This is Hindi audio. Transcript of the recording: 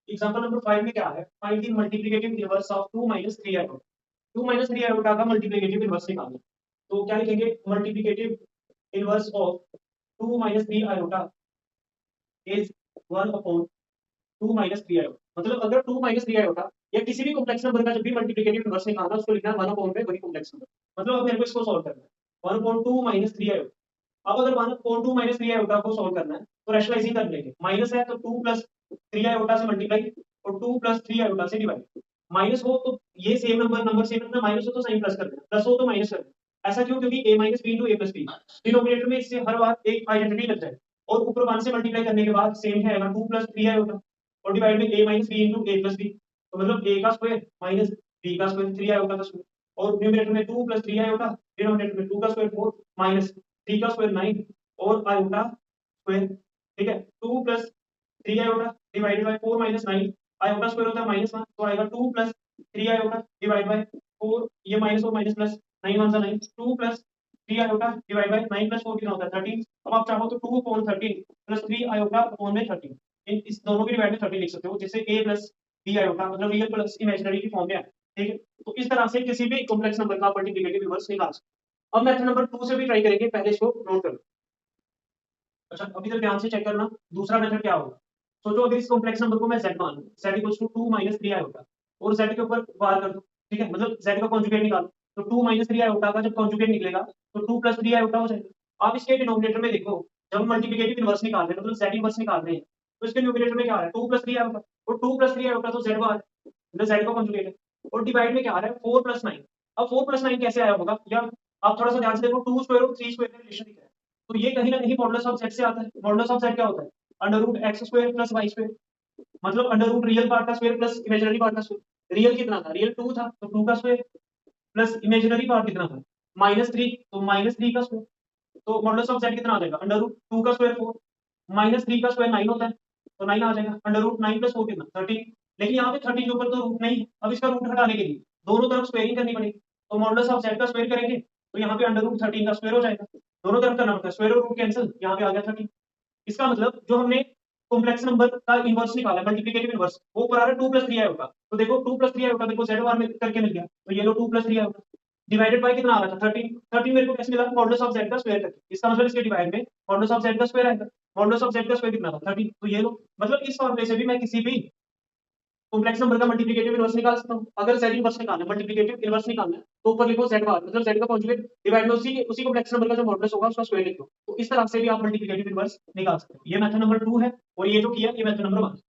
एग्जांपल नंबर 5 में क्या है, find the multiplicative inverse of 2 3 iota. 2 3 iota का मल्टीप्लिकेटिव इनवर्स निकालना। तो क्या लिखेंगे, multiplicative inverse of 2 3 iota is 1 upon 2 3 iota. मतलब अगर 2 3 आयोटा या किसी भी कॉम्प्लेक्स नंबर का जब भी मल्टीप्लिकेटिव इनवर्स निकालना उसको लिखना है 1 अपॉन में वही कॉम्प्लेक्स नंबर। मतलब अब मेरे को इसको सॉल्व करना है 1 अपॉन 2 3 आयोटा। अब अगर 1 अपॉन 2 3 आयोटा को सॉल्व करना है तो रैशनलाइजिंग कर लेंगे, माइनस है तो 2 3 आयोटा से मल्टीप्लाई और 2 3 आयोटा से डिवाइड। माइनस हो तो ये सेम नंबर सेम रखना, माइनस हो तो साइन प्लस कर देना, प्लस हो तो माइनस कर देना। ऐसा क्यों, क्योंकि a minus B into A plus B denominator में इससे हर बार एक आइडेंटिटी लग जाए और ऊपर 1 से मल्टीप्लाई करने के बाद सेम है 2 3 आयोटा और डिवाइड में a minus B into A plus B. तो मतलब a का स्क्वायर माइनस b का स्क्वायर 3 आयोटा का स्क्वायर और न्यूमरेटर में 2 3 आयोटा, डिनोमिनेटर में 2 का स्क्वायर 4 माइनस 3 का स्क्वायर 9 और आयोटा स्क्वायर। ठीक है, 2 3 iota divided by 4 minus 9 iota square होता है -1 तो आएगा 2 3 आयोटा डिवाइड बाय 4, ये माइनस और minus plus 9 1 9 2 3 iota divide by 9 plus 4 कितना होता है 13। अब आप चाहो तो 2 अपॉन 13 प्लस 3 आयोटा अपॉन में 13 इस दोनों के डिवाइड में 13 लिख सकते हो, जिससे a प्लस b आयोटा मतलब रियल प्लस इमेजिनरी की फॉर्म में है। ठीक है, तो इस तरह से किसी भी कॉम्प्लेक्स नंबर का मल्टीप्लिकेटिव इनवर्स निकाल सकते हो। अब मेथड नंबर 2 से भी ट्राई करेंगे, पहले इसको नोट कर लो। अच्छा अभी तक ध्यान से चेक करना, दूसरा मेथड क्या होगा। सोचो अगर इस कॉम्प्लेक्स नंबर को मैं z मान लूं, z इक्वल्स टू 2 3 आयोटा और z के ऊपर बार कर दो। ठीक है, मतलब z का कॉन्जुगेट निकालो तो 2 3 आयोटा का जब कॉन्जुगेट निकलेगा तो 2 3 आयोटा हो जाएगा। आप इसके डिनोमिनेटर में देखो, जब मल्टीप्लिकेटिव इनवर्स निकाल रहे हैं मतलब z इनवर्स निकाल रहे हैं तो इसके न्यूमरेटर में क्या आ रहा है 2 3 आयोटा और 2 3 आयोटा तो z बार मतलब z का कॉन्जुगेट है और डिवाइड में क्या आ रहा है 4 9। अब 4 9 कैसे आया होगा, या आप थोड़ा सा ध्यान से देखो 2 स्क्वायर और 3 स्क्वायर का रिलेशन दिख रहा है तो ये कहीं ना कहीं मॉडुलस ऑफ z से आता है। मॉडुलस ऑफ z क्या होता है, under root X square plus Y square, मतलब अंडर रूट रियल पार्ट का स्क्वायर प्लस इमेजिनरी पार्ट का स्क्वायर। रियल कितना था, रियल 2 था तो 2 का स्क्वायर प्लस इमेजिनरी पार्ट कितना था -3 तो -3 का स्क्वायर। तो मॉडुलस ऑफ z कितना आ जाएगा, अंडर रूट 2 का स्क्वायर 4 -3 का स्क्वायर 9 होता है तो 9 आ जाएगा, अंडर रूट 9 प्लस 4 कितना 13। लेकिन यहाँ पे 13 के ऊपर तो रूट नहीं है, अब इसका रूट हटाने के लिए दोनों तरफ स्क्वायरिंग करनी पड़ेगी तो मॉडुलस ऑफ z का स्क्वायर करेंगे तो यहाँ पे अंडर रूट 13 का स्क्वायर हो जाएगा, दोनों तरफ करना पड़ता है स्क्वायर और रूट कैंसिल, यहाँ पे आ गया 13। इसका मतलब जो हमने कॉम्प्लेक्स नंबर का इनवर्स निकाला मल्टीप्लिकेटिव इनवर्स वो ऊपर आ रहा है 2 3 आयोटा। तो देखो 2 3 आयोटा मेरे को z बार में करके मिल गया तो ये लो 2 3 आयोटा डिवाइडेड बाय कितना आ रहा था 13। 13 मेरे को कैसे मिला, मॉडुलस ऑफ z का स्क्वायर करके। इसका मतलब इसके डिवाइड में मॉडुलस ऑफ z का स्क्वायर आएगा, मॉडुलस ऑफ z का स्क्वायर कितना था 13 तो ये लो। मतलब इस फॉर्मूले से भी मैं किसी भी कॉम्प्लेक्स नंबर का मल्टीप्लिकेटिव इनवर्स निकाल सकता हूं। अगर z इनवर्स निकालना है मल्टीप्लिकेटिव इनवर्स निकालना है तो ऊपर लिखो z बार मतलब z का कॉन्जुगेट डिवाइड में उसी कॉम्प्लेक्स नंबर का जो मॉडुलस होगा उसका स्क्वायर लिख दो। तो इस तरह से भी आप मल्टीप्लिकेटिव इनवर्स निकाल सकते हो। ये मेथड नंबर 2 है और ये जो किया ये मेथड नंबर 1।